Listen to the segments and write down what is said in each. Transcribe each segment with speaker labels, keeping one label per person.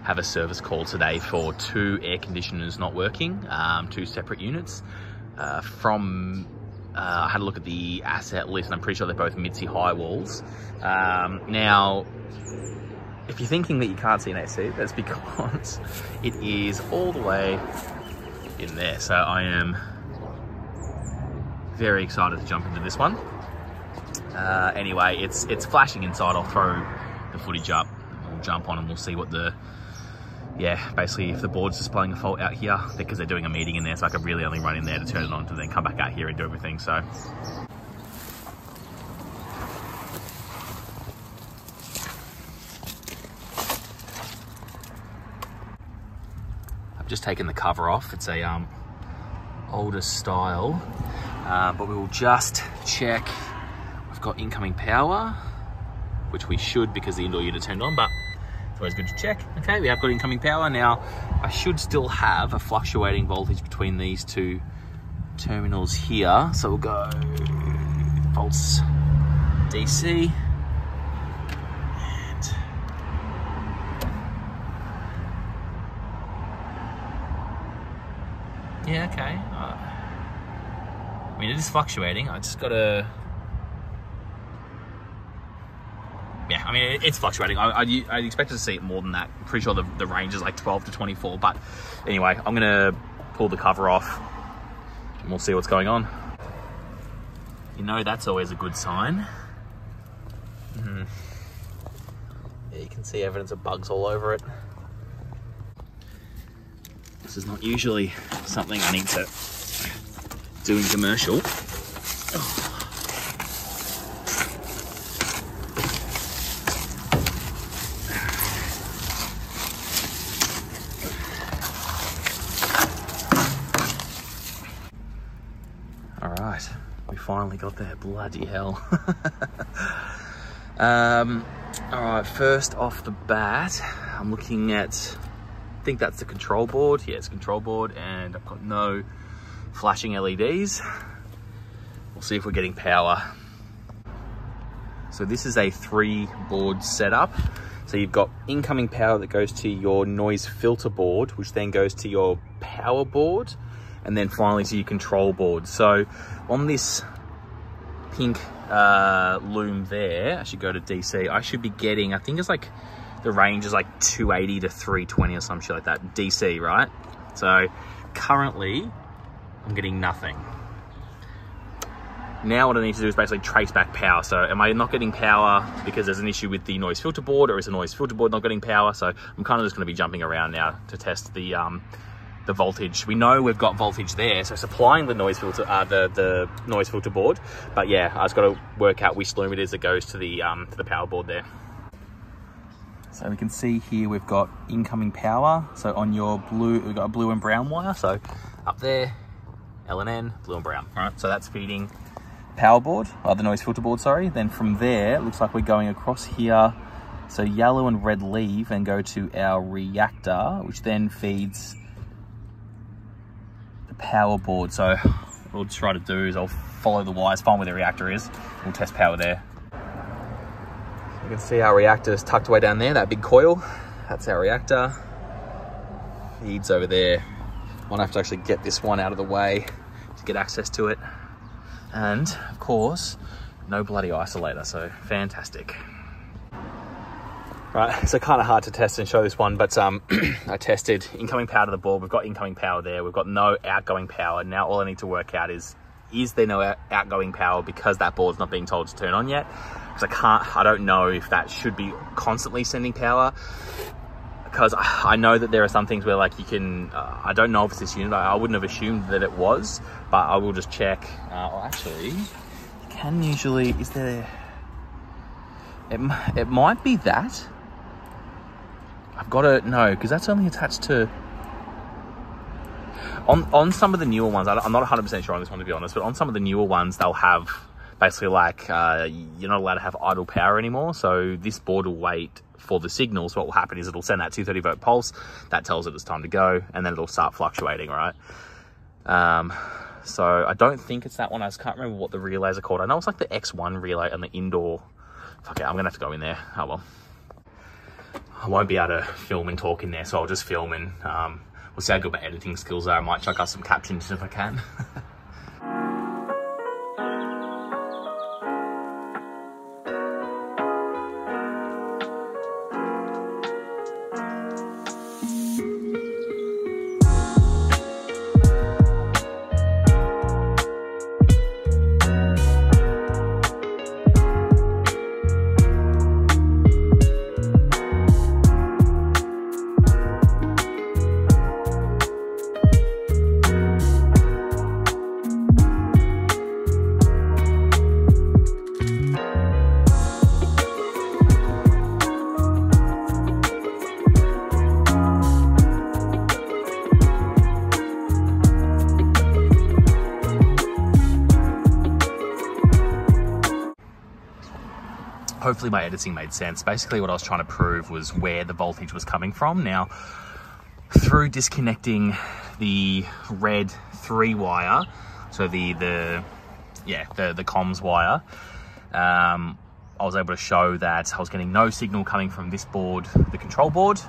Speaker 1: have a service call today for 2 air conditioners not working, 2 separate units. I had a look at the asset list, and I'm pretty sure they're both Mitsi high walls. Now, if you're thinking that you can't see an AC, that's because it is all the way in there. So I am very excited to jump into this one. Anyway, it's flashing inside. I'll throw the footage up, we'll jump on and we'll see what basically if the board's displaying a fault out here, because they're doing a meeting in there, so I could really only run in there to turn it on to then come back out here and do everything. So I've just taken the cover off. It's a older style, but we will just check. We've got incoming power, which we should because the indoor unit turned on, but it's always good to check. Okay, we have got incoming power. Now, I should still have a fluctuating voltage between these 2 terminals here. So we'll go volts DC. And yeah, okay. I mean, it is fluctuating. I just gotta... Yeah, I mean, it's fluctuating. I expected to see it more than that. I'm pretty sure the range is like 12 to 24. But anyway, I'm going to pull the cover off and we'll see what's going on. You know, that's always a good sign. Yeah, you can see evidence of bugs all over it. This is not usually something I need to do in commercial. Oh. Alright, we finally got there, bloody hell. Alright, first off the bat, I'm looking at, I think that's the control board. Yeah, it's a control board, and I've got no flashing LEDs. We'll see if we're getting power. So this is a 3-board setup. So you've got incoming power that goes to your noise filter board, which then goes to your power board, and then finally to your control board. So on this pink loom there, I should go to DC. I should be getting, I think it's like, the range is like 280 to 320 or some shit like that, DC, right? So currently, I'm getting nothing. Now what I need to do is basically trace back power. So am I not getting power because there's an issue with the noise filter board, or is the noise filter board not getting power? So I'm kind of just gonna be jumping around now to test the voltage. We know we've got voltage there, so supplying the noise filter, the noise filter board. But yeah, I just got to work out which loom it is that goes to the power board there. So we can see here we've got incoming power. So on your blue, we've got a blue and brown wire. So up there, L and N, blue and brown. All right, so that's feeding power board, the noise filter board, sorry. Then from there, it looks like we're going across here. So yellow and red leave and go to our reactor, which then feeds power board. So what we'll try to do is I'll follow the wires, find where the reactor is, we'll test power there. So you can see our reactor is tucked away down there, that big coil. That's our reactor. Feeds over there. Might have to actually get this one out of the way to get access to it. And of course, no bloody isolator, so fantastic. Right, so kind of hard to test and show this one, but I tested incoming power to the board. We've got incoming power there. We've got no outgoing power. Now all I need to work out is there no outgoing power because that board's not being told to turn on yet? Because I don't know if that should be constantly sending power. Because I know that there are some things where like you can, I don't know if it's this unit. I wouldn't have assumed that it was, but I will just check. Well, actually, you can usually, is there, it might be that. I've got to know, because that's only attached to, on some of the newer ones, I'm not 100% sure on this one to be honest, but on some of the newer ones, they'll have basically like, you're not allowed to have idle power anymore. So this board will wait for the signal. So what will happen is it'll send that 230 volt pulse, that tells it it's time to go, and then it'll start fluctuating, right? So I don't think it's that one. I just can't remember what the relays are called. I know it's like the X1 relay and the indoor. Fuck it, I'm gonna have to go in there. Oh well. I won't be able to film and talk in there, so I'll just film and we'll see how good my editing skills are. I might chuck up some captions if I can. Hopefully my editing made sense. Basically what I was trying to prove was where the voltage was coming from. Now, through disconnecting the red 3 wire, so the comms wire, I was able to show that I was getting no signal coming from this board, the control board,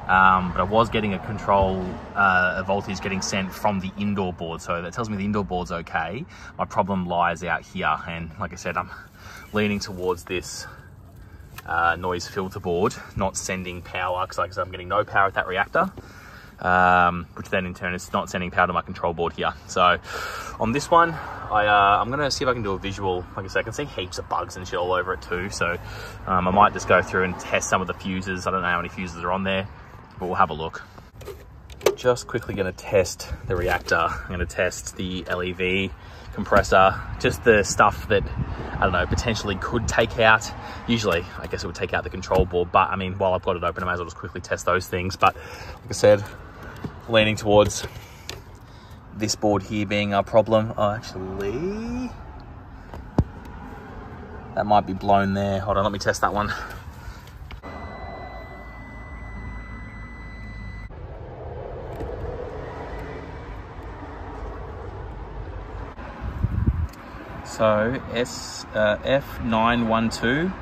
Speaker 1: but I was getting a voltage getting sent from the indoor board. So that tells me the indoor board's okay. My problem lies out here, and like I said, I'm leaning towards this noise filter board, not sending power, because like I said, I'm getting no power at that reactor, which then in turn is not sending power to my control board here. So on this one, I'm gonna see if I can do a visual. Like I said, I can see heaps of bugs and shit all over it too, so I might just go through and test some of the fuses. I don't know how many fuses are on there, but we'll have a look. Just quickly gonna test the reactor. I'm gonna test the LEV compressor, just the stuff that, I don't know, potentially could take out. Usually, I guess it would take out the control board, but I mean, while I've got it open, I might as well just quickly test those things. But like I said, leaning towards this board here being our problem. Oh, actually, that might be blown there. Hold on, let me test that one. So F912,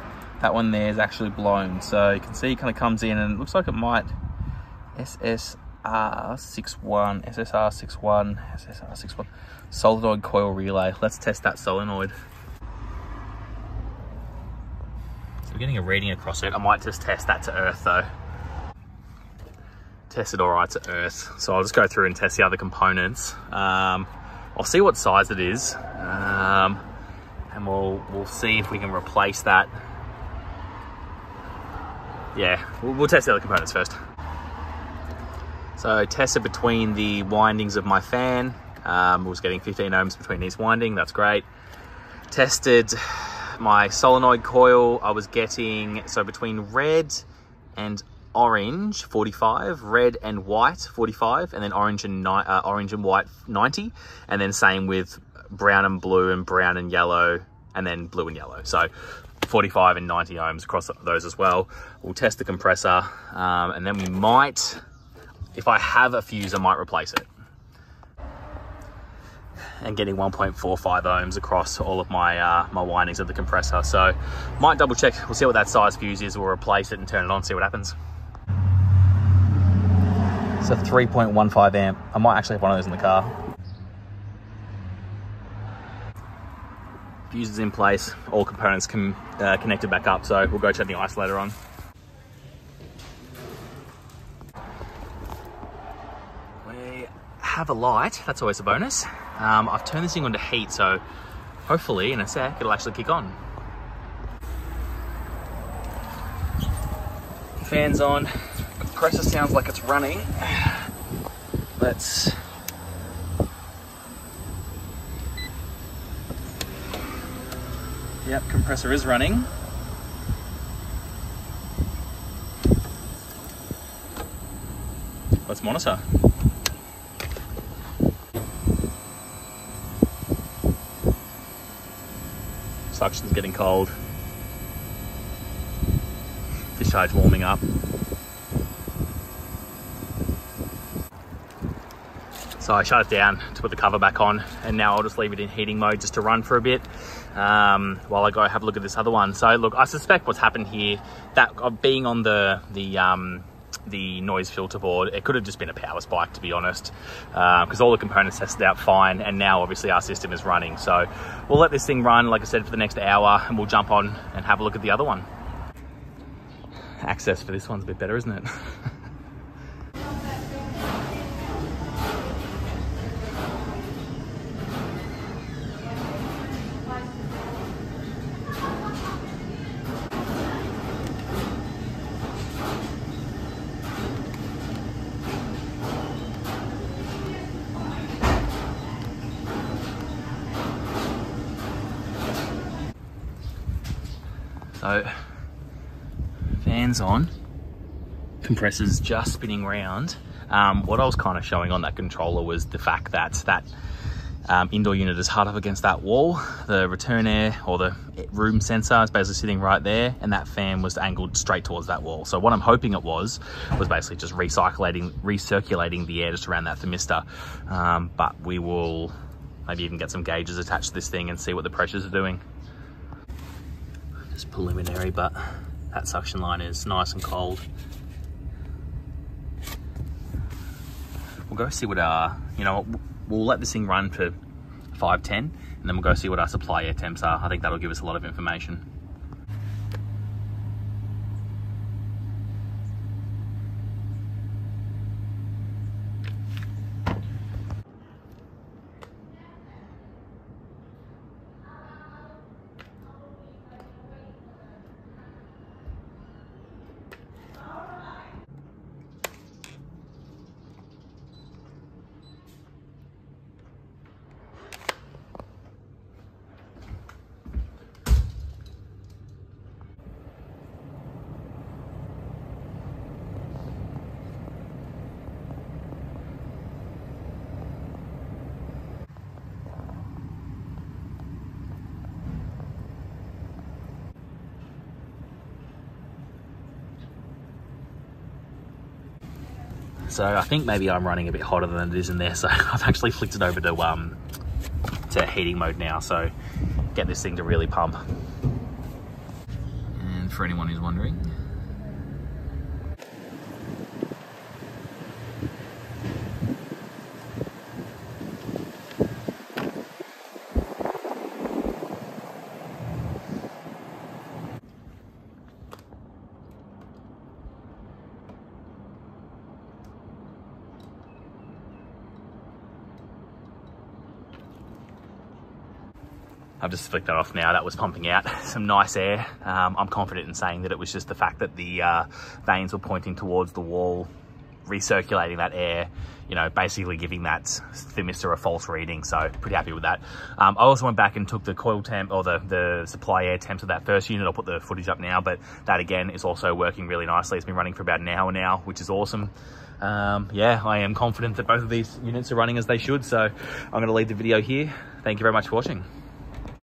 Speaker 1: that one there is actually blown. So you can see it kind of comes in and it looks like it might SSR61, solenoid coil relay. Let's test that solenoid. So we're getting a reading across it. I might just test that to earth though. Test it all right to earth. So I'll just go through and test the other components. I'll see what size it is, and we'll see if we can replace that. Yeah, we'll test the other components first. So tested between the windings of my fan. Was getting 15 ohms between each winding. That's great. Tested my solenoid coil. I was getting, so between red and orange 45, red and white 45, and then orange and white 90, and then same with brown and blue and brown and yellow, and then blue and yellow. So 45 and 90 ohms across those as well. We'll test the compressor, and then we might, if I have a fuse, I might replace it. And getting 1.45 ohms across all of my my windings of the compressor. So might double check. We'll see what that size fuse is. We'll replace it and turn it on, see what happens. It's a 3.15 amp. I might actually have one of those in the car. Fuse is in place. All components connected back up. So we'll go turn the isolator on. We have a light. That's always a bonus. I've turned this thing on to heat, so hopefully in a sec it'll actually kick on. Fan's on. Compressor sounds like it's running. Let's Yep, compressor is running. Let's monitor. Suction's getting cold. Discharge warming up. So I shut it down to put the cover back on, and now I'll just leave it in heating mode just to run for a bit while I go have a look at this other one. So look, I suspect what's happened here, that being on the noise filter board, it could have just been a power spike, to be honest, because all the components tested out fine, and now obviously our system is running. So we'll let this thing run, like I said, for the next hour, and we'll jump on and have a look at the other one. Access for this one's a bit better, isn't it? So, fans on, compressors just spinning round. What I was kind of showing on that controller was the fact that that indoor unit is hard up against that wall. The return air, or the room sensor, is basically sitting right there, and that fan was angled straight towards that wall. So what I'm hoping it was basically just recirculating the air just around that thermistor. But we will maybe even get some gauges attached to this thing and see what the pressures are doing. Just preliminary, but that suction line is nice and cold. We'll go see what our, we'll let this thing run for 5-10, and then we'll go see what our supply air temps are. I think that'll give us a lot of information. So I think maybe I'm running a bit hotter than it is in there. So I've actually flicked it over to heating mode now. So get this thing to really pump. And for anyone who's wondering, I've just flicked that off now. That was pumping out some nice air. I'm confident in saying that it was just the fact that the vanes were pointing towards the wall, recirculating that air, basically giving that thermistor a false reading. So pretty happy with that. I also went back and took the coil temp, or the supply air temps of that first unit. I'll put the footage up now, but that again is also working really nicely. It's been running for about an hour now, which is awesome. Yeah, I am confident that both of these units are running as they should. So I'm going to leave the video here. Thank you very much for watching.